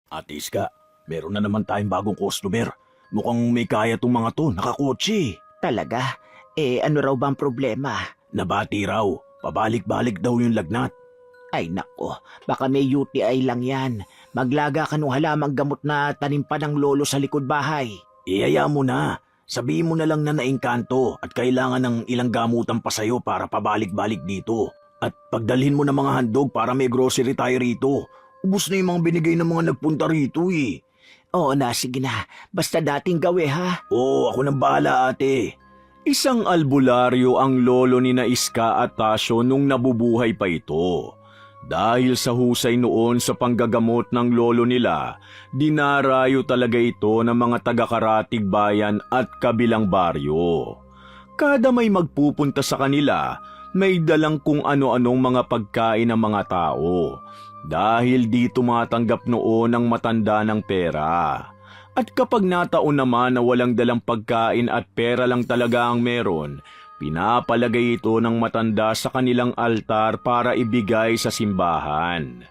Ate Iska, meron na naman tayong bagong customer. Mukhang may kaya tong mga to, nakakotse. Talaga? Ano raw bang problema? Nabati raw, pabalik-balik daw yung lagnat. Ay nako, baka may UTI lang yan. Maglaga ka nung halamang gamot na tanim pa ng lolo sa likod bahay. Iyaya mo na, sabihin mo na lang na naingkanto at kailangan ng ilang gamutan pa sa'yo para pabalik-balik dito. At pagdalhin mo ng mga handog para may grocery tayo rito. Ubus na yung mga binigay ng mga nagpunta rito eh. Oo na, sige na. Basta dating gawi ha. Oo, ako nang bahala ate. Isang albularyo ang lolo ni na Iska at Tasyo nung nabubuhay pa ito. Dahil sa husay noon sa panggagamot ng lolo nila, dinarayo talaga ito ng mga taga-Karatig Bayan at kabilang baryo. Kada may magpupunta sa kanila, may dalang kung ano-anong mga pagkain ng mga tao. Dahil di tumatanggap noon ang matanda ng pera. At kapag nataon naman na walang dalang pagkain at pera lang talaga ang meron, pinapalagay ito ng matanda sa kanilang altar para ibigay sa simbahan.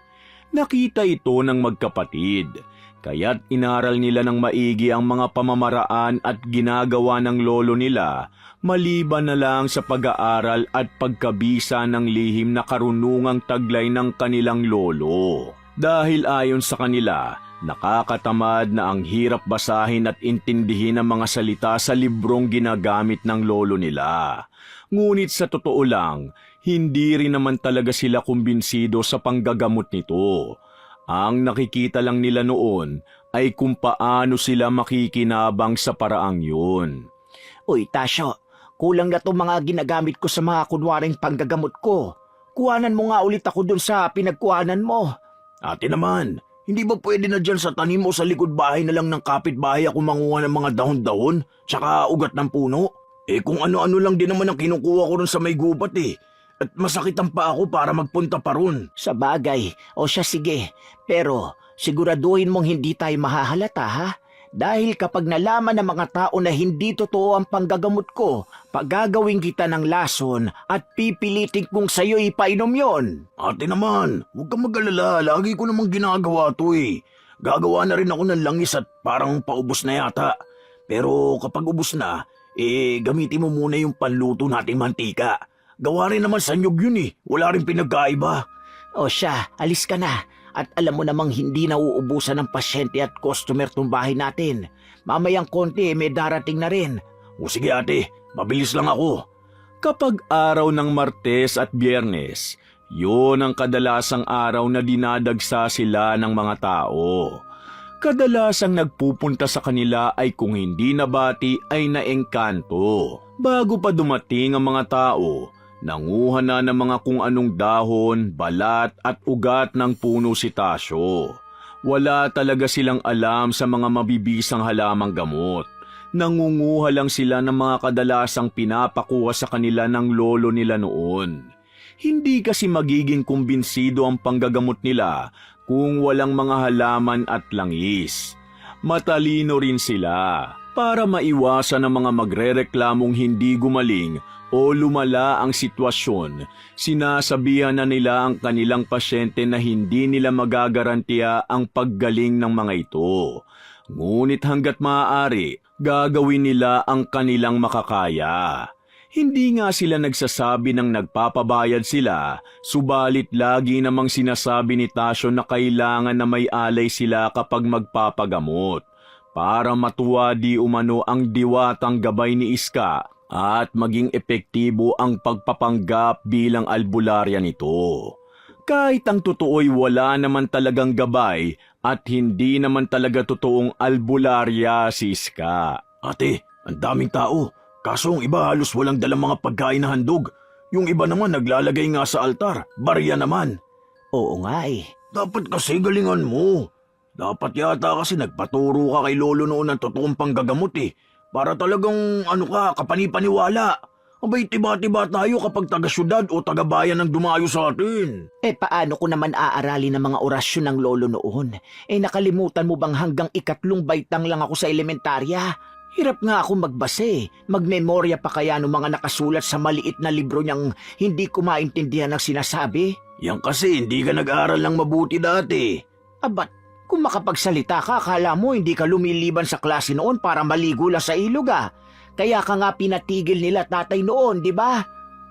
Nakita ito ng magkapatid, kaya't inaral nila ng maigi ang mga pamamaraan at ginagawa ng lolo nila, maliban na lang sa pag-aaral at pagkabisa ng lihim na karunungang taglay ng kanilang lolo. Dahil ayon sa kanila, nakakatamad na ang hirap basahin at intindihin ang mga salita sa librong ginagamit ng lolo nila. Ngunit sa totoo lang, hindi rin naman talaga sila kumbinsido sa panggagamot nito. Ang nakikita lang nila noon ay kung paano sila makikinabang sa paraang yun. Uy, Tasyo, kulang na itong mga ginagamit ko sa mga kunwaring panggagamot ko. Kuhanan mo nga ulit ako dun sa pinagkuhanan mo. Ate naman, hindi ba pwede na dyan sa tanim o sa likod bahay na lang ng kapitbahay ako manguha ng mga dahon-dahon tsaka ugat ng puno? Kung ano-ano lang din naman ang kinukuha ko ron sa may gubat eh. At masakitan pa ako para magpunta pa ron. Sa bagay, o siya sige. Pero siguraduhin mong hindi tayo mahahalata ha? Dahil kapag nalaman ng mga tao na hindi totoo ang panggagamot ko, pagagawin kita ng lason at pipilitin kong sa'yo ipainom yon. Ate naman, huwag kang mag-alala. Lagi ko namang ginagawa to eh. Gagawa na rin ako ng langis at parang paubos na yata. Pero kapag ubos na, gamitin mo muna yung panluto nating mantika. Gawa rin naman sa nyug yun eh. Wala rin pinagkaiba. O siya, alis ka na. At alam mo namang hindi nauubusan ng pasyente at customer tong bahay natin. Mamayang konti may darating na rin. O sige ate, mabilis lang ako. Kapag araw ng Martes at Biyernes, yun ang kadalasang araw na dinadagsa sila ng mga tao. Kadalasang nagpupunta sa kanila ay kung hindi nabati ay naengkanto. Bago pa dumating ang mga tao, nanguha na ng mga kung anong dahon, balat at ugat ng puno si Tasyo. Wala talaga silang alam sa mga mabibisang halamang gamot. Nangunguha lang sila ng mga kadalasang pinapakuha sa kanila ng lolo nila noon. Hindi kasi magiging kumbinsido ang panggagamot nila kung walang mga halaman at langis. Matalino rin sila para maiwasan ang mga magrereklamong hindi gumaling o lumala ang sitwasyon, sinasabihan na nila ang kanilang pasyente na hindi nila magagarantiya ang paggaling ng mga ito. Ngunit hanggat maaari, gagawin nila ang kanilang makakaya. Hindi nga sila nagsasabi ng nagpapabayad sila, subalit lagi namang sinasabi ni Tasyo na kailangan na may alay sila kapag magpapagamot, para matuwa di umano ang diwatang gabay ni Iska at maging epektibo ang pagpapanggap bilang albularya nito. Kahit ang totoo'y wala naman talagang gabay at hindi naman talaga totoong albularya si Iska. Ate, ang daming tao. Kaso ang iba halos walang dalang mga pagkain na handog. Yung iba naman naglalagay nga sa altar, barya naman. Oo nga eh. Dapat kasi galingan mo. Dapat yata kasi nagpaturo ka kay lolo noon ng totoong panggagamot eh. Para talagang kapanipaniwala. Abay, tiba-tiba tayo kapag taga-syudad o taga-bayan ang dumayo sa atin. Paano ko naman aaralin ang mga orasyon ng lolo noon? Nakalimutan mo bang hanggang 3 baitang lang ako sa elementarya? Hirap nga ako magbasa eh. Magmemorya pa kaya ng mga nakasulat sa maliit na libro niyang hindi ko maintindihan ang sinasabi? Yan kasi hindi ka nag-aaral ng mabuti dati. Abat, Kung makapagsalita ka, akala mo hindi ka lumiliban sa klase noon para maligo lang sa ilog ah. Kaya ka nga pinatigil nila tatay noon, di ba?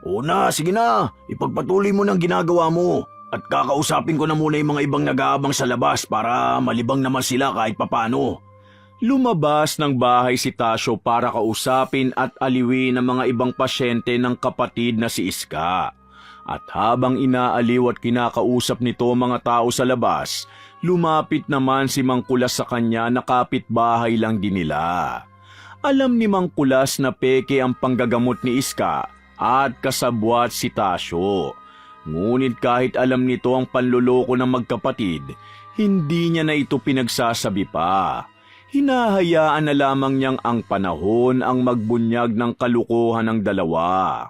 Oo na, sige na. Ipagpatuloy mo ng ginagawa mo. At kakausapin ko na muna yung mga ibang nag-aabang sa labas para malibang naman sila kahit papano. Lumabas ng bahay si Tasyo para kausapin at aliwin ang mga ibang pasyente ng kapatid na si Iska. At habang inaaliw at kinakausap nito mga tao sa labas, lumapit naman si Mang Kulas sa kanya na kapitbahay lang din nila. Alam ni Mang Kulas na peke ang panggagamot ni Iska at kasabwat si Tasyo. Ngunit kahit alam nito ang panluloko ng magkapatid, hindi niya na ito pinagsasabi pa. Hinahayaan na lamang niyang ang panahon ang magbunyag ng kalukuhan ng dalawa.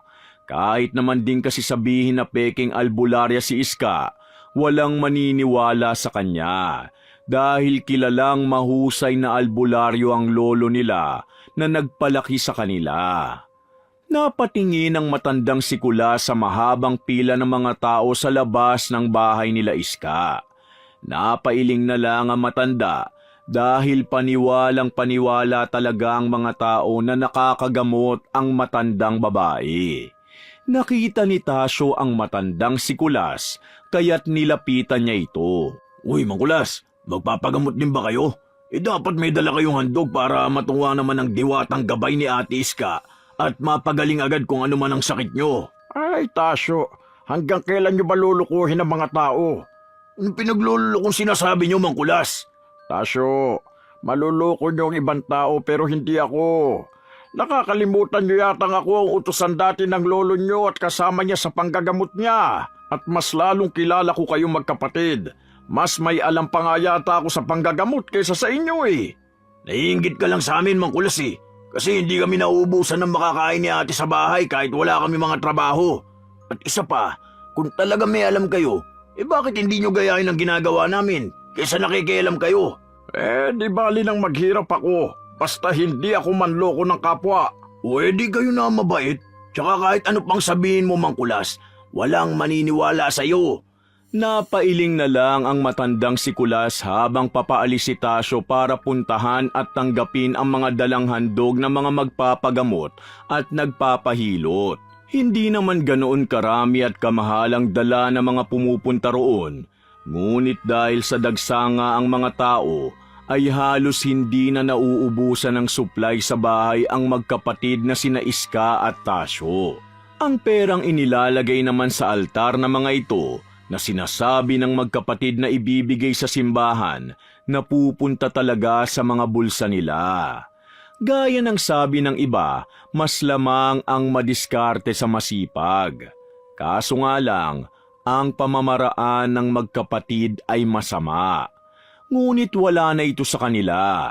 Kahit naman din kasi sabihin na peking albularya si Iska, walang maniniwala sa kanya dahil kilalang mahusay na albularyo ang lolo nila na nagpalaki sa kanila. Napatingin ang matandang si Kulas sa mahabang pila ng mga tao sa labas ng bahay nila Iska. Napailing na lang ang matanda dahil paniwalang paniwala talaga ang mga tao na nakakagamot ang matandang babae. Nakita ni Tasyo ang matandang si Kulas kaya't nilapitan niya ito. Uy, Mang Kulas, magpapagamot din ba kayo? Dapat may dala kayong handog para matuwa naman ang diwatang gabay ni Ate Iska at mapagaling agad kung ano man ang sakit nyo. Ay, Tasyo, hanggang kailan nyo ba lulukuhin ang mga tao? Anong pinaglulolo kung sinasabi nyo, Mang Kulas? Tasyo, maluloko nyo ang ibang tao pero hindi ako. Nakakalimutan nyo yatang ako ang utusan dati ng lolo nyo at kasama niya sa panggagamot niya. At mas lalong kilala ko kayong magkapatid. Mas may alam pa nga yata ako sa panggagamot kaysa sa inyo eh. Naiinggit ka lang sa amin, Mang Kulas eh. Kasi hindi kami nauubusan ng makakain ni ate sa bahay kahit wala kami mga trabaho. At isa pa, kung talaga may alam kayo, bakit hindi nyo gayahin ang ginagawa namin kaysa nakikialam kayo? Di bali nang maghirap ako. Basta hindi ako manloko ng kapwa. Di kayo na mabait. Tsaka kahit ano pang sabihin mo, Mang Kulas, walang maniniwala sa'yo. Napailing na lang ang matandang si Kulas habang papaalis si Tasyo para puntahan at tanggapin ang mga dalang handog ng mga magpapagamot at nagpapahilot. Hindi naman ganoon karami at kamahalang dala ng mga pumupunta roon. Ngunit dahil sa dagsanga ang mga tao, ay halos hindi na nauubusan ng supply sa bahay ang magkapatid na sina Iska at Tasyo. Ang perang inilalagay naman sa altar ng mga ito na sinasabi ng magkapatid na ibibigay sa simbahan na pupunta talaga sa mga bulsa nila. Gaya ng sabi ng iba, mas lamang ang madiskarte sa masipag. Kaso nga lang, ang pamamaraan ng magkapatid ay masama. Ngunit wala na ito sa kanila.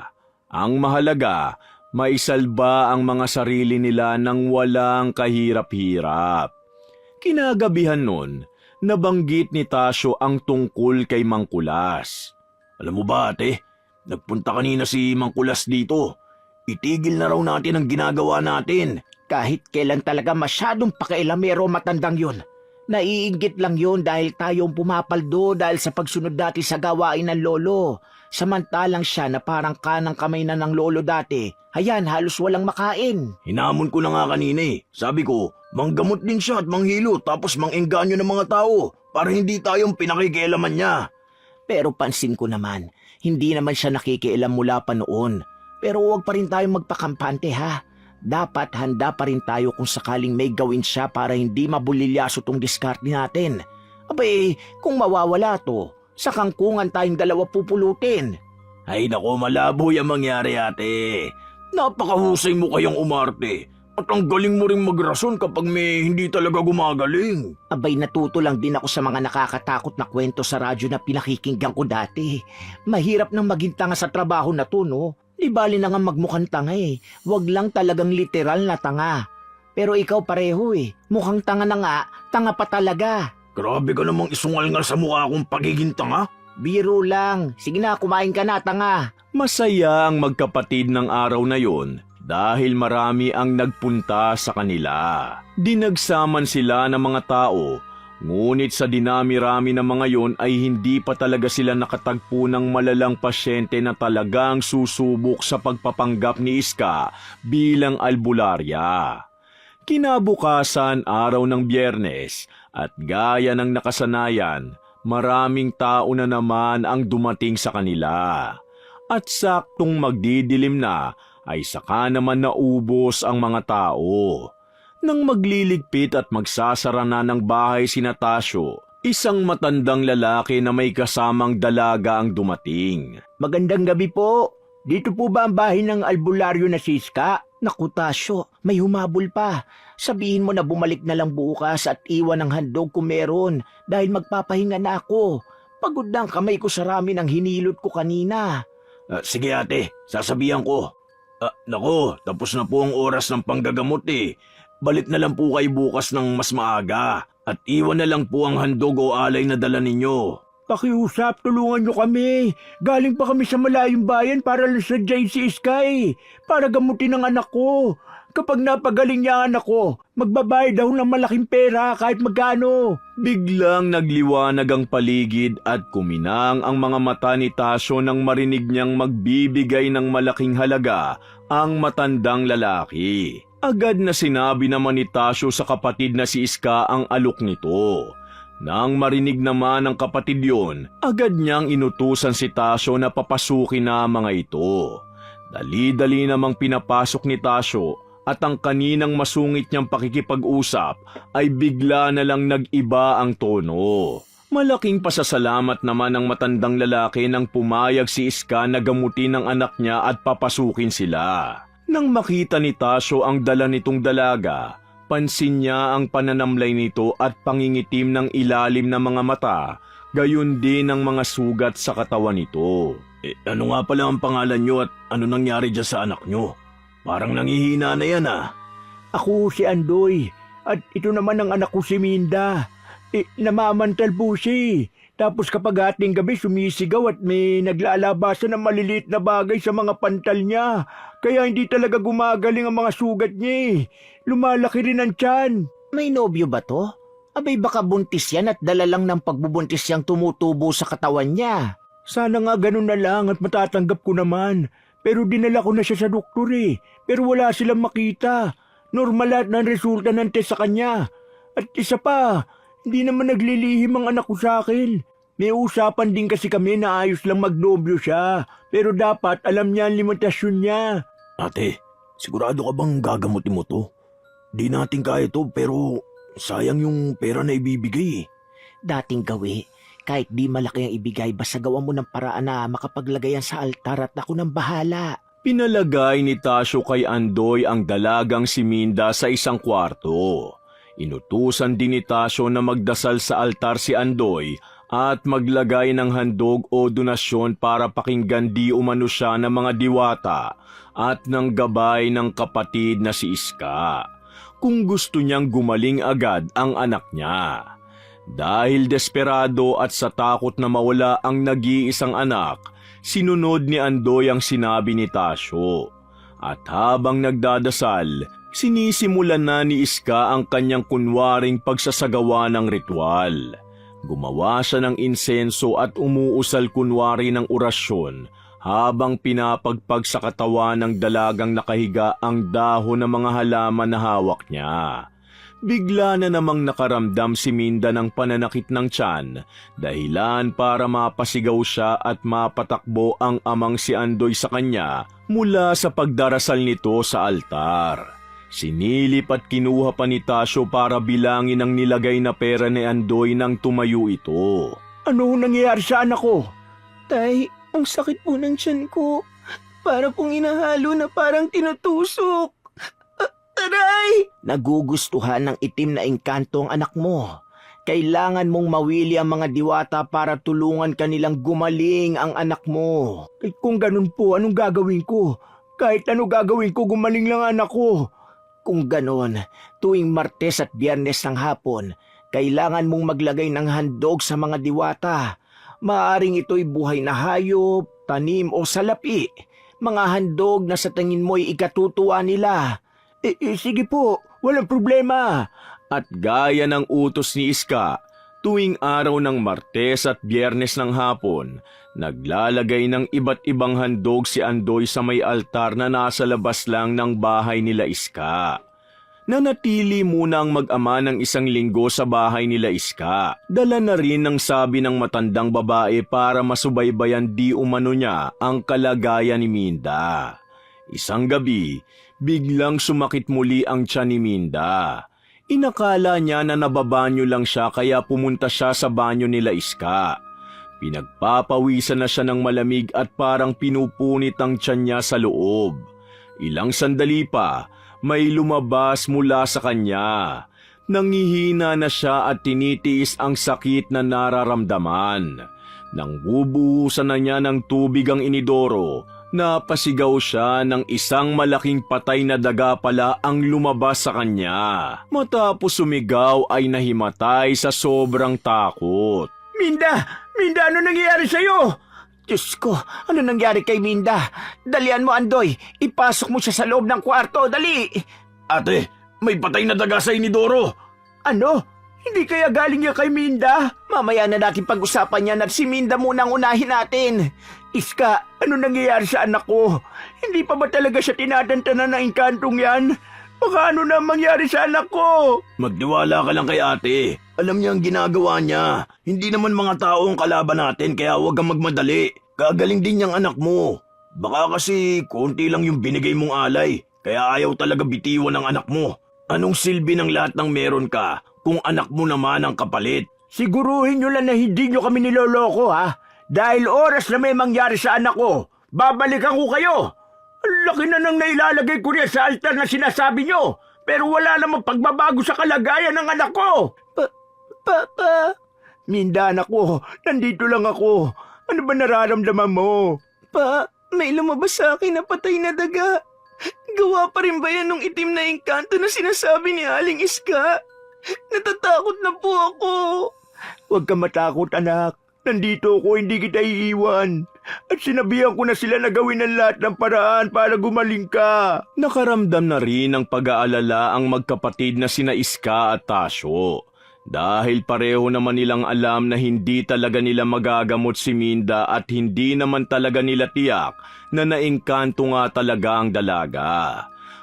Ang mahalaga, maisalba ang mga sarili nila ng walang kahirap-hirap. Kinagabihan nun, nabanggit ni Tasyo ang tungkol kay Mang Kulas. Alam mo ba, ate? Nagpunta kanina si Mang Kulas dito. Itigil na raw natin ang ginagawa natin. Kahit kailan talaga masyadong pakailamero matandang yun. Naiinggit lang yun dahil tayong pumapaldo dahil sa pagsunod dati sa gawain ng lolo. Samantalang siya na parang kanang kamay na ng lolo dati. Ayan, halos walang makain. Hinamon ko na nga kanina eh. Sabi ko, manggamot din siya at manghilo tapos mangengganyo ng mga tao para hindi tayong pinakikialaman niya. Pero pansin ko naman, hindi naman siya nakikialam mula pa noon. Pero huwag pa rin tayong magpakampante ha. Dapat handa pa rin tayo kung sakaling may gawin siya para hindi mabulilyaso tong diskarte natin. Abay, kung mawawala to, sa kangkungan tayong dalawa pupulutin. Ay nako, malabo yung mangyari ate. Napakahusay mo kayong umarte. At ang galing mo ring magrason kapag may hindi talaga gumagaling. Abay, natuto lang din ako sa mga nakakatakot na kwento sa radyo na pinakikinggan ko dati. Mahirap nang maging tanga sa trabaho na to, no? Di bali na nga magmukhang tanga eh. Wag lang talagang literal na tanga. Pero ikaw pareho eh. Mukhang tanga na nga, tanga pa talaga. Grabe ka namang isungal nga sa mukha akong pagiging tanga. Biro lang. Sige na, kumain ka na, tanga. Masaya ang magkapatid ng araw na yon dahil marami ang nagpunta sa kanila. Dinagsaman sila ng mga tao, Ngunit sa dinami-rami ng mga yon ay hindi pa talaga sila nakatagpo ng malalang pasyente na talagang susubok sa pagpapanggap ni Iska bilang albularya. Kinabukasan araw ng Biyernes at gaya ng nakasanayan, maraming tao na naman ang dumating sa kanila. At saktong magdidilim na ay saka naman naubos ang mga tao. Nang magliligpit at magsasara na ng bahay si Natasio, isang matandang lalaki na may kasamang dalaga ang dumating. Magandang gabi po. Dito po ba ang bahay ng albularyo na si Iska? Naku, Tasyo, may humabol pa. Sabihin mo na bumalik na lang bukas at iwan ang handog kung meron dahil magpapahinga na ako. Pagod na ang kamay ko sa rami ng hinilot ko kanina. Sige ate, sasabihan ko. Nako, tapos na po ang oras ng panggagamot eh. Balik na lang po kayo bukas ng mas maaga at iwan na lang po ang handog o alay na dala ninyo. Pakiusap, tulungan nyo kami. Galing pa kami sa malayong bayan para lang sa JC Sky. Para gamutin ang anak ko. Kapag napagaling niya ang anak ko, magbabayad daw ng malaking pera kahit magkano. Biglang nagliwanag ang paligid at kuminang ang mga mata ni Tasyo nang marinig niyang magbibigay ng malaking halaga ang matandang lalaki. Agad na sinabi naman ni Tasyo sa kapatid na si Iska ang alok nito. Nang marinig naman ng kapatid yon, agad niyang inutusan si Tasyo na papasukin na ang mga ito. Dali-dali namang pinapasok ni Tasyo at ang kaninang masungit niyang pakikipag-usap ay bigla na lang nag-iba ang tono. Malaking pasasalamat naman ng matandang lalaki nang pumayag si Iska na gamutin ang anak niya at papasukin sila. Nang makita ni Tasyo ang dala nitong dalaga, pansin niya ang pananamlay nito at pangingitim ng ilalim ng mga mata, gayon din ang mga sugat sa katawan nito. Ano nga pala ang pangalan nyo at ano nangyari dyan sa anak nyo? Parang nangihina na yan ah. Ako si Andoy at ito naman ang anak ko si Minda. Namamantal po siya. Tapos kapag ating gabi sumisigaw at may naglalabasan ng maliliit na bagay sa mga pantal niya. Kaya hindi talaga gumagaling ang mga sugat niya. Lumalaki rin ang tiyan. May nobyo ba to? Abay baka buntis yan at dala lang ng pagbubuntis yang tumutubo sa katawan niya. Sana nga ganun na lang at matatanggap ko naman. Pero dinala ko na siya sa doktor eh. Pero wala silang makita. Normal lahat ng resulta ng test sa kanya. At isa pa, hindi naman naglilihim ang anak ko sa akin. May usapan din kasi kami na ayos lang magnobyo siya. Pero dapat alam niya ang limitasyon niya. Ate, sigurado ka bang gagamutin mo to? Di natin kaya to pero sayang yung pera na ibibigay eh. Dating gawi, kahit di malaki ang ibigay basta gawa mo ng paraan na makapaglagay yan sa altar at ako nang bahala. Pinalagay ni Tasyo kay Andoy ang dalagang si Minda sa isang kwarto. Inutusan din ni Tasyo na magdasal sa altar si Andoy at maglagay ng handog o donasyon para pakinggan di umano siya ng mga diwata at ng gabay ng kapatid na si Iska. Kung gusto niyang gumaling agad ang anak niya. Dahil desperado at sa takot na mawala ang nag-iisang anak, sinunod ni Andoy ang sinabi ni Tasyo. At habang nagdadasal, sinisimulan na ni Iska ang kanyang kunwaring pagsasagawa ng ritual. Gumawa siya ng insenso at umuusal kunwari ng orasyon habang pinapagpag sa katawan ng dalagang nakahiga ang dahon ng mga halaman na hawak niya. Bigla na namang nakaramdam si Minda ng pananakit ng tiyan, dahilan para mapasigaw siya at mapatakbo ang amang si Andoy sa kanya mula sa pagdarasal nito sa altar. Sinilip at kinuha pa ni Tasyo para bilangin ang nilagay na pera ni Andoy nang tumayo ito. Ano nangyayari sa anak ko? Tay, ang sakit po ng tiyan ko. Para pong inahalo na parang tinutusok. Aray! Nagugustuhan ng itim na engkanto ang anak mo. Kailangan mong mawili ang mga diwata para tulungan kanilang gumaling ang anak mo. Kung ganun po, anong gagawin ko? Kahit ano gagawin ko, gumaling lang anak ko. Kung ganon, tuwing Martes at Biyernes ng hapon, kailangan mong maglagay ng handog sa mga diwata. Maaring ito'y buhay na hayop, tanim o salapi. Mga handog na sa tingin mo'y ikatutuwa nila. Sige po, walang problema. At gaya ng utos ni Iska, Tuwing araw ng Martes at Biyernes ng hapon, naglalagay ng iba't ibang handog si Andoy sa may altar na nasa labas lang ng bahay nila Iska. Nanatili muna ang mag-ama ng 1 linggo sa bahay nila Iska. Dala na rin ng sabi ng matandang babae para masubaybayan di umano niya ang kalagayan ni Minda. Isang gabi, biglang sumakit muli ang tiyan ni Minda. Inakala niya na nababanyo lang siya kaya pumunta siya sa banyo nila Iska. Pinagpapawisan na siya ng malamig at parang pinupunit ang tiyan niya sa loob. Ilang sandali pa, may lumabas mula sa kanya. Nangihina na siya at tinitiis ang sakit na nararamdaman. Nang bubuhusan na niya ng tubig ang inidoro, napasigaw siya ng isang malaking patay na daga pala ang lumabas sa kanya. Matapos sumigaw ay nahimatay sa sobrang takot. Minda! Minda, ano nangyayari sa'yo? Diyos ko, ano nangyari kay Minda? Dalian mo, Andoy. Ipasok mo siya sa loob ng kwarto, dali! Ate, may patay na daga sa inidoro. Ano? Hindi kaya galing niya kay Minda? Mamaya na natin pag-usapan yan at si Minda munang unahin natin. Iska, ano nangyayari sa anak ko? Hindi pa ba talaga siya tinatantanan ng engkantong yan? Baka ano na mangyari sa anak ko? Magtiwala ka lang kay ate. Alam niya ang ginagawa niya. Hindi naman mga tao ang kalaban natin kaya huwag kang magmadali. Gagaling din niyang anak mo. Baka kasi konti lang yung binigay mong alay. Kaya ayaw talaga bitiwan ng anak mo. Anong silbi ng lahat ng meron ka kung anak mo naman ang kapalit? Siguruhin niyo lang na hindi niyo kami niloloko, ha? Dahil oras na may mangyari sa anak ko, babalikan ko kayo. Ang laki na nang nailalagay ko niya sa altar na sinasabi niyo. Pero wala namang pagbabago sa kalagayan ng anak ko. Papa, Minda, anak ko, nandito lang ako. Ano ba nararamdaman mo? Pa, may lumabas sa akin na patay na daga. Gawa pa rin ba yan ng itim na engkanto na sinasabi ni Aling Iska? Natatakot na po ako. Huwag ka matakot, anak. Nandito ako, hindi kita iiwan. At sinabihan ko na sila na gawin ang lahat ng paraan para gumaling ka. Nakaramdam na rin ng pag-aalala ang magkapatid na sina Iska at Tasyo. Dahil pareho naman nilang alam na hindi talaga nila magagamot si Minda at hindi naman talaga nila tiyak na naengkanto nga talaga ang dalaga.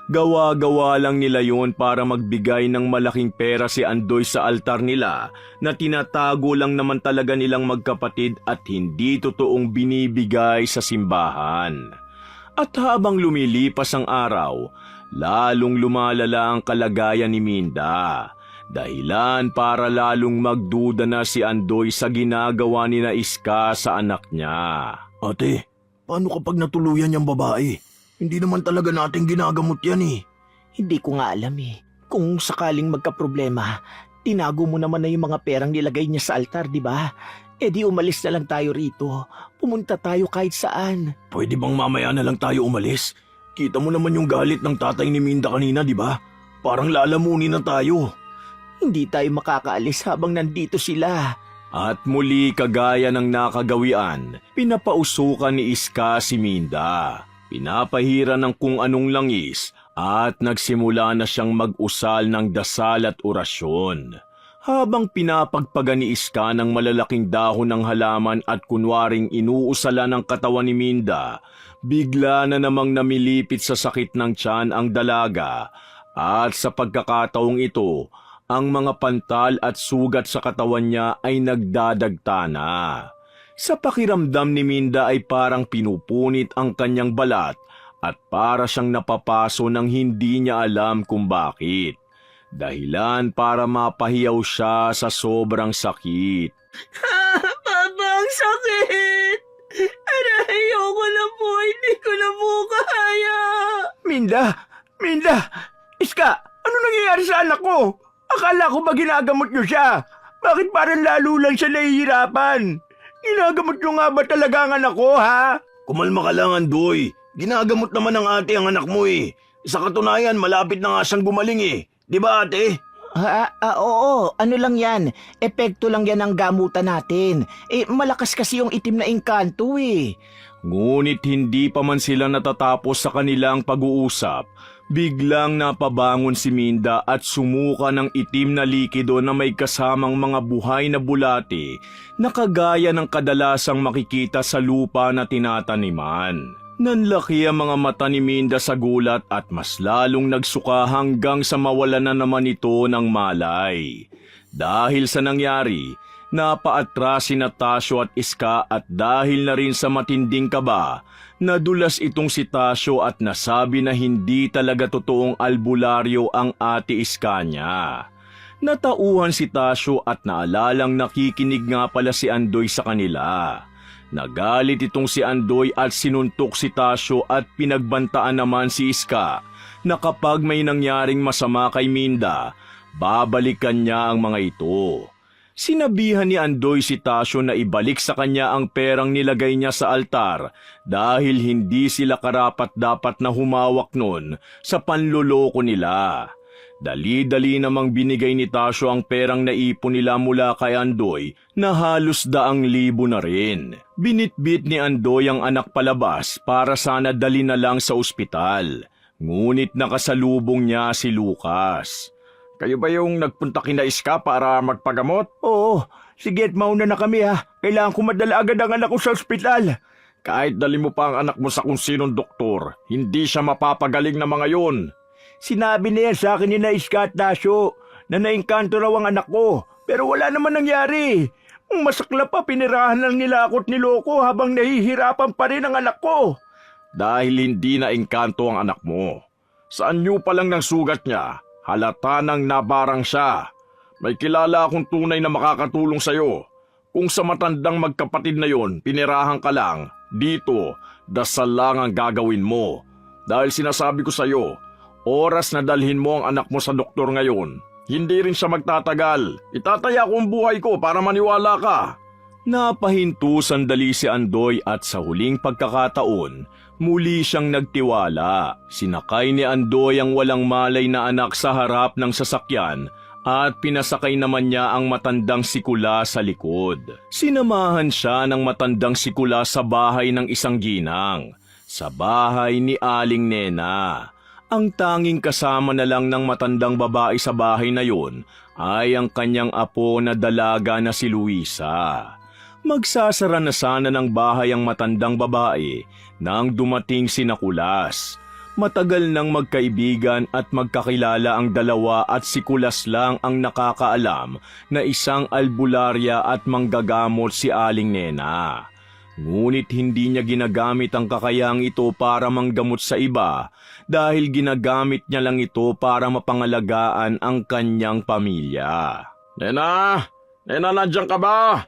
Gawa-gawa lang nila yun para magbigay ng malaking pera si Andoy sa altar nila na tinatago lang naman talaga nilang magkapatid at hindi totoong binibigay sa simbahan. At habang lumilipas ang araw, lalong lumalala ang kalagayan ni Minda. Dahilan para lalong magduda na si Andoy sa ginagawa ni na Iska sa anak niya. Ate, paano kapag natuluyan yung babae? Hindi naman talaga natin ginagamot yan eh. Hindi ko nga alam eh. Kung sakaling magkaproblema, tinago mo naman na yung mga perang nilagay niya sa altar, di ba? E di umalis na lang tayo rito. Pumunta tayo kahit saan. Pwede bang mamaya na lang tayo umalis? Kita mo naman yung galit ng tatay ni Minda kanina, di ba? Parang lalamunin na tayo. Hindi tayo makakaalis habang nandito sila. At muli kagaya ng nakagawian, pinapausukan ni Iska si Minda. Pinapahira ng kung anong langis at nagsimula na siyang mag-usal ng dasal at orasyon. Habang pinapagpaga ni Iska ng malalaking dahon ng halaman at kunwaring inuusala ng katawan ni Minda, bigla na namang namilipit sa sakit ng tiyan ang dalaga at sa pagkakataong ito, ang mga pantal at sugat sa katawan niya ay nagdadagta na. Sa pakiramdam ni Minda ay parang pinupunit ang kanyang balat at para siyang napapaso nang hindi niya alam kung bakit. Dahilan para mapahiyaw siya sa sobrang sakit. Papa, ang sakit! Ayoko na po, hindi ko na po kaya. Minda! Minda! Iska! Ano nangyayari sa anak ko? Akala ko ba ginagamot niyo siya? Bakit parang lalo lang siya nahihirapan? Ginagamot niyo nga ba talaga ang anak ko, ha? Kumalma ka lang, Andoy. Ginagamot naman ng ate ang anak mo eh. Sa katunayan, malapit na nga siyang gumaling eh. Di ba ate? Oo. Ano lang yan? Epekto lang yan ng gamutan natin. Malakas kasi yung itim na engkanto eh. Ngunit hindi pa man sila natatapos sa kanilang pag-uusap, biglang napabangon si Minda at sumuka ng itim na likido na may kasamang mga buhay na bulate na kagaya ng kadalasang makikita sa lupa na tinataniman. Nanlaki ang mga mata ni Minda sa gulat at mas lalong nagsuka hanggang sa mawala na naman ito ng malay. Dahil sa nangyari, napaatras si Tasyo at Iska at dahil na rin sa matinding kaba, nadulas itong si Tasyo at nasabi na hindi talaga totoong albularyo ang ate Iska niya. Natauhan si Tasyo at naalalang nakikinig nga pala si Andoy sa kanila. Nagalit itong si Andoy at sinuntok si Tasyo at pinagbantaan naman si Iska na kapag may nangyaring masama kay Minda, babalikan niya ang mga ito. Sinabihan ni Andoy si Tasyo na ibalik sa kanya ang perang nilagay niya sa altar dahil hindi sila karapat-dapat na humawak nun sa panloloko nila. Dali-dali namang binigay ni Tasyo ang perang naipon nila mula kay Andoy na halos 200,000 na rin. Binitbit ni Andoy ang anak palabas para sana dali na lang sa ospital. Ngunit nakasalubong niya si Lucas. Kayo ba yung nagpunta kina Iska para magpagamot? Oo, sige at mauna na kami ha. Kailangan ko madala agad ang anak ko sa ospital. Kahit dali mo pa ang anak mo sa kung sinong doktor, hindi siya mapapagaling na mga yun. Sinabi na yan sa akin ni Iska at Tasyo na naingkanto raw ang anak ko. Pero wala naman nangyari. Ang masakla pa, pinirahan lang nila ako at niloko habang nahihirapan pa rin ang anak ko. Dahil hindi na engkanto ang anak mo. Sa anyo pa lang ng sugat niya, halata nang nabarang siya. May kilala akong tunay na makakatulong sa'yo. Kung sa matandang magkapatid na yon, pinirahan ka lang, dito, dasal lang ang gagawin mo. Dahil sinasabi ko sa'yo, oras na dalhin mo ang anak mo sa doktor ngayon, hindi rin siya magtatagal. Itataya ko ang buhay ko para maniwala ka. Napahinto sandali si Andoy at sa huling pagkakataon, muli siyang nagtiwala. Sinakay ni Andoy ang walang malay na anak sa harap ng sasakyan at pinasakay naman niya ang matandang sikula sa likod. Sinamahan siya ng matandang sikula sa bahay ng isang ginang, sa bahay ni Aling Nena. Ang tanging kasama na lang ng matandang babae sa bahay na yon ay ang kanyang apo na dalaga na si Luisa. Magsasara na sana ng bahay ang matandang babae nang dumating si Nakulas. Matagal nang magkaibigan at magkakilala ang dalawa at si Kulas lang ang nakakaalam na isang albularya at manggagamot si Aling Nena. Ngunit hindi niya ginagamit ang kakayahang ito para manggamot sa iba dahil ginagamit niya lang ito para mapangalagaan ang kanyang pamilya. Nena! Nena, nandyan ka ba?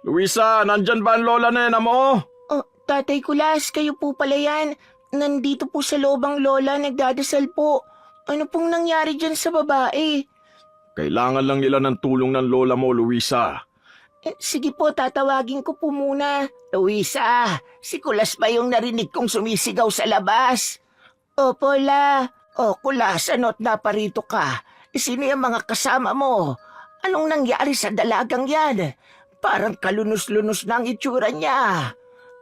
Luisa, nandyan ba ang lola Nena mo? Oh, Tatay Kulas, kayo po pala yan. Nandito po sa loob ang lola, nagdadasal po. Ano pong nangyari dyan sa babae? Kailangan lang nila ng tulong ng lola mo, Luisa. Sige po, tatawagin ko po muna. Luisa, si Kulas ba yung narinig kong sumisigaw sa labas? Opo, La. O Kulas, ano't naparito ka? Sino yung mga kasama mo? Anong nangyari sa dalagang yan? Parang kalunos-lunos na ang itsura niya.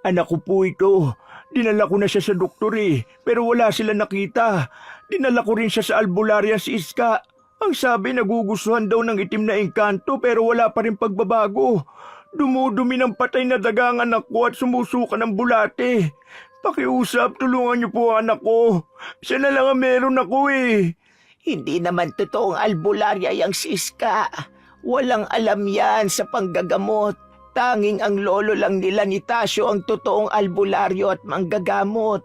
Anak ko po ito. Dinala ko na siya sa doktor pero wala sila nakita. Dinala ko rin siya sa albularya si Iska. Ang sabi nagugustuhan daw ng itim na engkanto pero wala pa rin pagbabago. Dumudumi ng patay na daga ang anak ko at sumusuka ng bulate. Pakiusap, tulungan niyo po ang anak ko. Siya na lang ang meron ako Hindi naman totoong albularya yang si Iska. Walang alam yan sa panggagamot. Tanging ang lolo lang nila ni Tasyo ang totoong albularyo at manggagamot.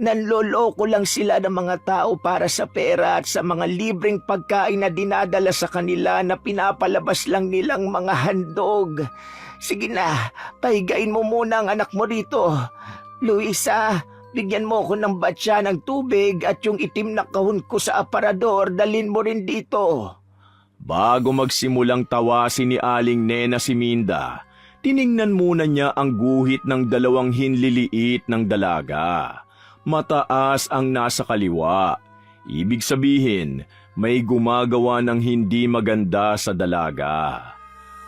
Nanloloko lang sila ng mga tao para sa pera at sa mga libreng pagkain na dinadala sa kanila na pinapalabas lang nilang mga handog. Sige na, pahigain mo muna ang anak mo rito. Luisa, bigyan mo ko ng batya ng tubig at yung itim na kahon ko sa aparador, dalhin mo rin dito. Bago magsimulang tawasin ni Aling Nena si Minda, tiningnan muna niya ang guhit ng dalawang hinliliit ng dalaga. Mataas ang nasa kaliwa. Ibig sabihin, may gumagawa ng hindi maganda sa dalaga.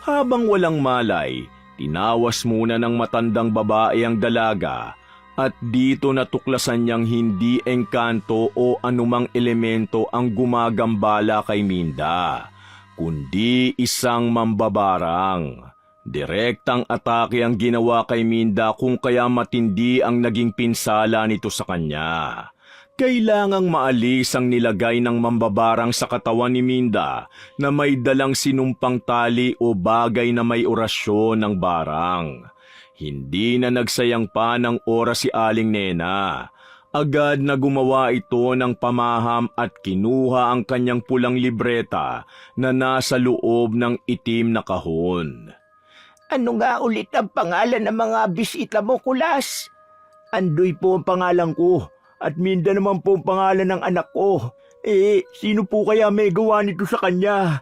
Habang walang malay, tinawas muna ng matandang babae ang dalaga At dito natuklasan niyang hindi engkanto o anumang elemento ang gumagambala kay Minda, kundi isang mambabarang. Direktang atake ang ginawa kay Minda kung kaya matindi ang naging pinsala nito sa kanya. Kailangang maalis ang nilagay ng mambabarang sa katawan ni Minda na may dalang sinumpang tali o bagay na may orasyon ng barang. Hindi na nagsayang pa ng oras si Aling Nena. Agad na gumawa ito ng pamaham at kinuha ang kanyang pulang libreta na nasa loob ng itim na kahon. Ano nga ulit ang pangalan ng mga bisita mo, Kulas? Andoy po ang pangalan ko at Minda naman po ang pangalan ng anak ko. Sino po kaya may gawa nito sa kanya?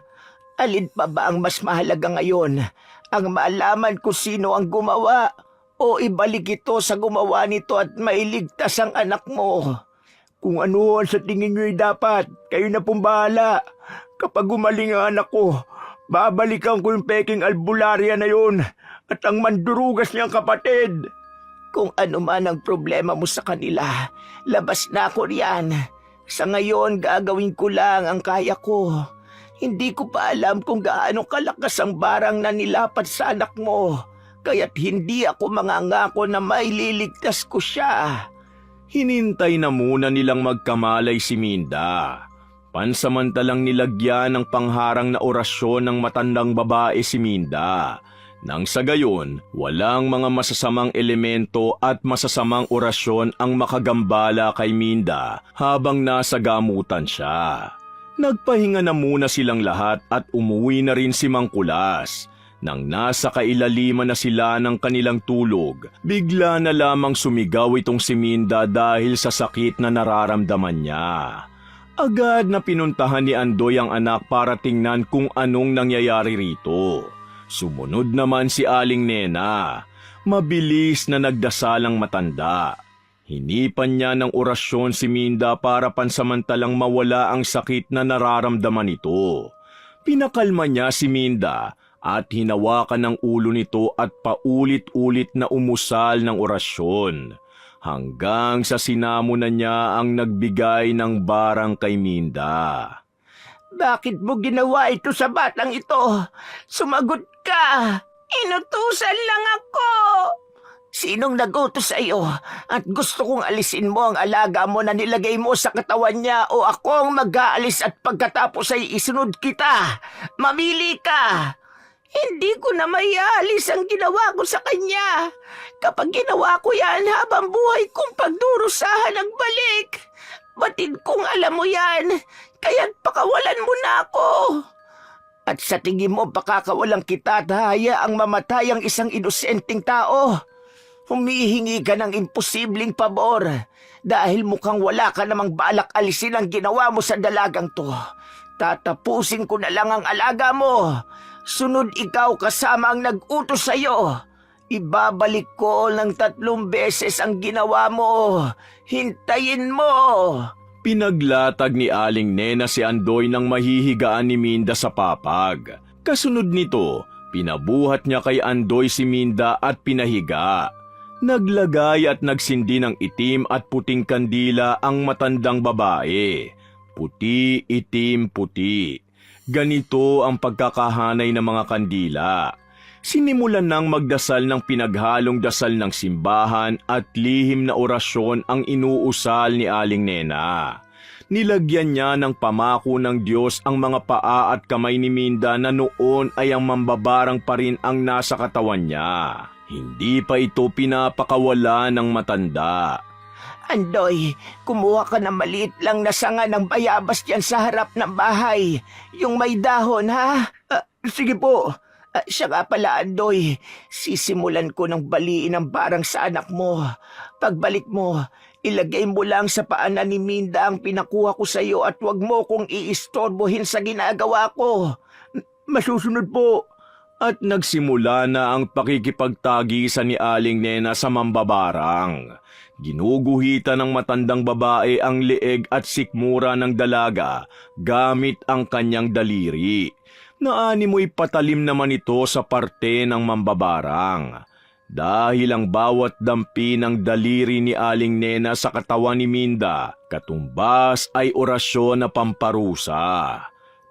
Alin pa ba ang mas mahalaga ngayon? Ang malaman kung sino ang gumawa o ibalik ito sa gumawa nito at mailigtas ang anak mo? Kung ano ang sa tingin nyo'y dapat, kayo na pong bahala. Kapag gumaling ang anak ko, babalikan ko yung peking albularya na yun at ang mandurugas niyang kapatid. Kung ano man ang problema mo sa kanila, labas na ako riyan. Sa ngayon, gagawin ko lang ang kaya ko. Hindi ko pa alam kung gaano kalakas ang barang na nilapat sa anak mo, kaya't hindi ako mangangako na maililigtas ko siya. Hinintay na muna nilang magkamalay si Minda. Pansamantalang nilagyan ng pangharang na orasyon ng matandang babae si Minda. Nang sa gayon, walang mga masasamang elemento at masasamang orasyon ang makagambala kay Minda habang nasa gamutan siya. Nagpahinga na muna silang lahat at umuwi na rin si Mang Kulas. Nang nasa kailaliman na sila ng kanilang tulog, bigla na lamang sumigaw itong si Minda dahil sa sakit na nararamdaman niya. Agad na pinuntahan ni Andoy ang anak para tingnan kung anong nangyayari rito. Sumunod naman si Aling Nena. Mabilis na nagdasal ang matanda. Hinipan niya ng orasyon si Minda para pansamantalang mawala ang sakit na nararamdaman nito. Pinakalma niya si Minda at hinawakan ng ulo nito at paulit-ulit na umusal ng orasyon. Hanggang sa sinamo na niya ang nagbigay ng barang kay Minda. Bakit mo ginawa ito sa batang ito? Sumagot ka! Inutusan lang ako! Sinong nagutos sa iyo at gusto kong alisin mo ang alaga mo na nilagay mo sa katawan niya o ako ang mag-aalis at pagkatapos ay isunod kita? Mamili ka! Hindi ko na maialis ang ginawa ko sa kanya. Kapag ginawa ko yan habang buhay kong pagdurusahan ang balik. Batid kong alam mo yan, kaya't pakawalan mo na ako. At sa tingin mo pakakawalang kita at hayaang mamatay ang isang inosenteng tao? Humihingi ka ng imposibleng pabor dahil mukhang wala ka namang balak alisin ang ginawa mo sa dalagang to. Tatapusin ko na lang ang alaga mo. Sunod ikaw kasama ang nag-utos sa iyo. Ibabalik ko ng 3 beses ang ginawa mo. Hintayin mo. Pinaglatag ni Aling Nena si Andoy nang mahihigaan ni Minda sa papag. Kasunod nito, pinabuhat niya kay Andoy si Minda at pinahiga. Naglagay at nagsindi ng itim at puting kandila ang matandang babae. Puti, itim, puti. Ganito ang pagkakahanay ng mga kandila. Sinimulan nang magdasal ng pinaghalong dasal ng simbahan at lihim na orasyon ang inuusal ni Aling Nena. Nilagyan niya ng pamako ng Diyos ang mga paa at kamay ni Minda na noon ay ang mambabarang pa rin ang nasa katawan niya. Hindi pa ito pinapakawala ng matanda. Andoy, kumuha ka ng maliit lang na sanga ng bayabas dyan sa harap ng bahay. Yung may dahon, ha? Sige po. Siya nga pala, Andoy. Sisimulan ko ng baliin ang barang sa anak mo. Pagbalik mo, ilagay mo lang sa paanan ni Minda ang pinakuha ko sa iyo at huwag mo kong iistorbohin sa ginagawa ko. Masusunod po. At nagsimula na ang pakikipagtagisan ni Aling Nena sa mambabarang. Ginuguhitan ng matandang babae ang leeg at sikmura ng dalaga gamit ang kanyang daliri. Naanimoy patalim naman ito sa parte ng mambabarang. dahil ang bawat dampi ng daliri ni Aling Nena sa katawan ni Minda katumbas ay orasyon na pamparusa.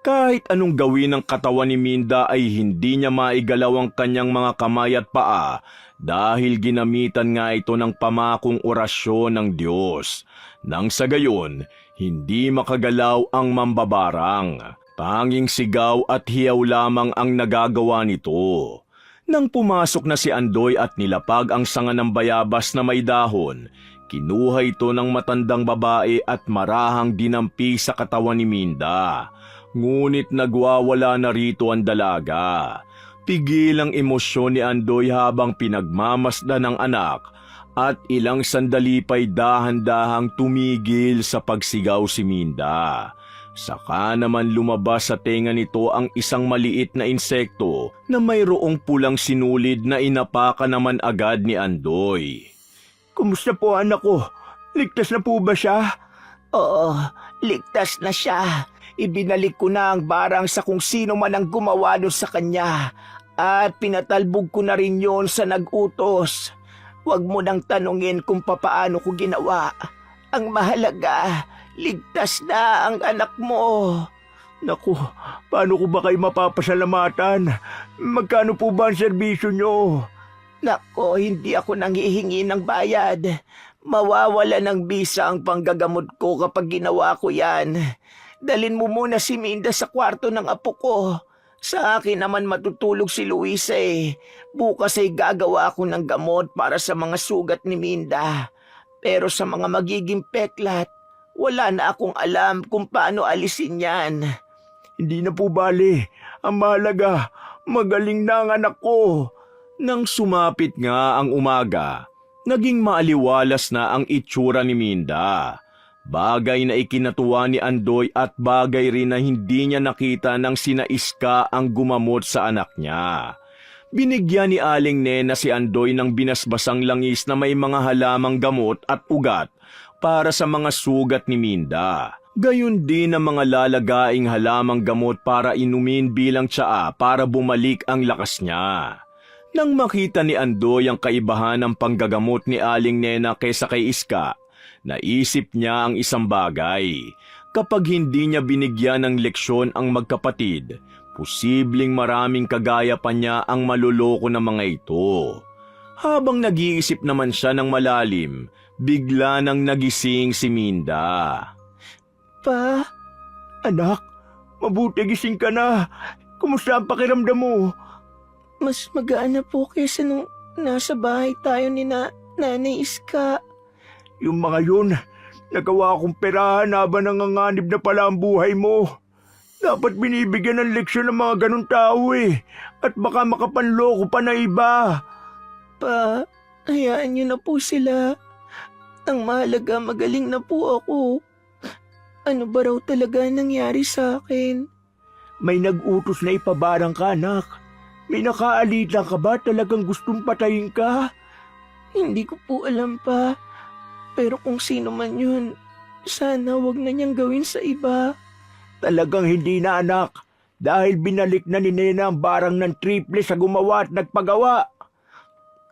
Kahit anong gawin ng katawan ni Minda ay hindi niya maigalaw ang kanyang mga kamay at paa dahil ginamitan nga ito ng pamakong orasyon ng Diyos. Nang sa gayon, hindi makagalaw ang mambabarang. Tanging sigaw at hiyaw lamang ang nagagawa nito. Nang pumasok na si Andoy at nilapag ang sanga ng bayabas na may dahon, kinuha ito ng matandang babae at marahang dinampi sa katawan ni Minda. Ngunit nagwawala na rito ang dalaga. Pigil ang emosyon ni Andoy habang pinagmamasdan ng anak at ilang sandali pa'y dahan-dahang tumigil sa pagsigaw si Minda. Saka naman lumabas sa tenga nito ang isang maliit na insekto na mayroong pulang sinulid na inapaka naman agad ni Andoy. Kumusta po anak ko? Ligtas na po ba siya? Oo, ligtas na siya. Ibinalik ko na ang barang sa kung sino man ang gumawa nun sa kanya at pinatalbog ko na rin yon sa nag-utos. Huwag mo nang tanungin kung papaano ko ginawa. Ang mahalaga, ligtas na ang anak mo. Naku, paano ko ba kayo mapapasalamatan? Magkano po ba ang serbisyo nyo? Nako, hindi ako nanghihingi ng bayad. Mawawala ng bisa ang panggagamot ko kapag ginawa ko yan. Dalin mo muna si Minda sa kwarto ng apo ko. Sa akin naman matutulog si Luisa eh. Bukas ay gagawa ako ng gamot para sa mga sugat ni Minda. Pero sa mga magiging peklat, wala na akong alam kung paano alisin yan. Hindi na po bali. Ang mahalaga, magaling na ang anak ko. Nang sumapit nga ang umaga, naging maaliwalas na ang itsura ni Minda. Bagay na ikinatuwa ni Andoy at bagay rin na hindi niya nakita nang sina Iska ang gumamot sa anak niya. Binigyan ni Aling Nena si Andoy ng binasbasang langis na may mga halamang gamot at ugat para sa mga sugat ni Minda. Gayon din ang mga lalagaing halamang gamot para inumin bilang tsaa para bumalik ang lakas niya. Nang makita ni Andoy ang kaibahan ng panggagamot ni Aling Nena kaysa kay Iska, naisip niya ang isang bagay. Kapag hindi niya binigyan ng leksyon ang magkapatid, posibleng maraming kagaya pa niya ang maluloko ng mga ito. Habang nag-iisip naman siya ng malalim, bigla nang nagising si Minda. Pa, Anak, mabuti gising ka na. Kumusta ang pakiramdam mo? Mas magaan na po kaysa nung nasa bahay tayo ni Nanay Iska. Yung mga yun, nagawa akong perahan habang nanganganib na pala ang buhay mo. Dapat binibigyan ng leksyon ng mga ganun tao eh. At baka makapanloko pa na iba. Pa, hayaan niyo na po sila. Ang mahalaga, magaling na po ako. Ano ba raw talaga nangyari sa akin? May nag-utos na ipabarang ka, anak. May nakaalita ka ba talagang gustong patayin ka? Hindi ko po alam pa. Pero kung sino man yun, sana wag na niyang gawin sa iba. Talagang hindi na, anak. Dahil binalik na ni Nena ang barang ng triple sa gumawa at nagpagawa.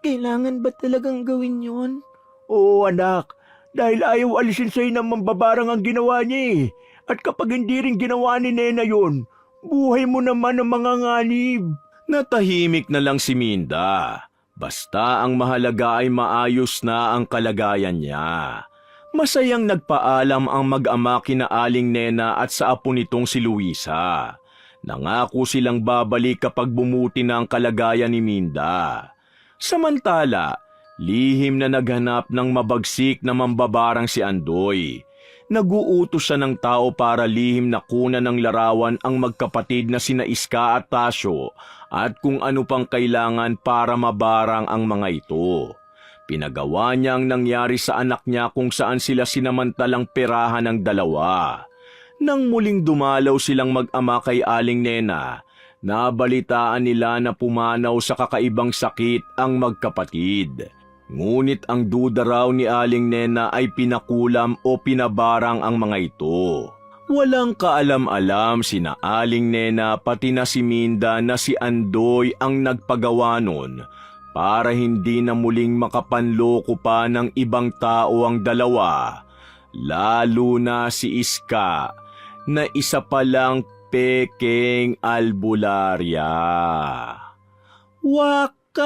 Kailangan ba talagang gawin yun? Oo, anak. Dahil ayaw alisin sa'yo ng mambabarang ang ginawa niya eh. At kapag hindi rin ginawa ni Nena yun, buhay mo naman ang mga nganib. Natahimik na lang si Minda. Basta ang mahalaga ay maayos na ang kalagayan niya. Masayang nagpaalam ang mag-ama kina Aling Nena at sa apo nitong si Luisa. Nangako silang babalik kapag bumuti na ang kalagayan ni Minda. Samantala, lihim na naghanap ng mabagsik na mambabarang si Andoy. Naguutos siya ng tao para lihim na kunan ng larawan ang magkapatid na sina Iska at Tasyo at kung ano pang kailangan para mabarang ang mga ito. Pinagawa niya ang nangyari sa anak niya kung saan sila sinamantalang perahan ng dalawa. Nang muling dumalaw silang mag-ama kay Aling Nena, nabalitaan nila na pumanaw sa kakaibang sakit ang magkapatid. Ngunit ang duda raw ni Aling Nena ay pinakulam o pinabarang ang mga ito. Walang kaalam-alam sina Aling Nena pati na si Minda na si Andoy ang nagpagawa nun para hindi na muling makapanloko pa ng ibang tao ang dalawa, lalo na si Iska na isa palang peking albularya. Wakas!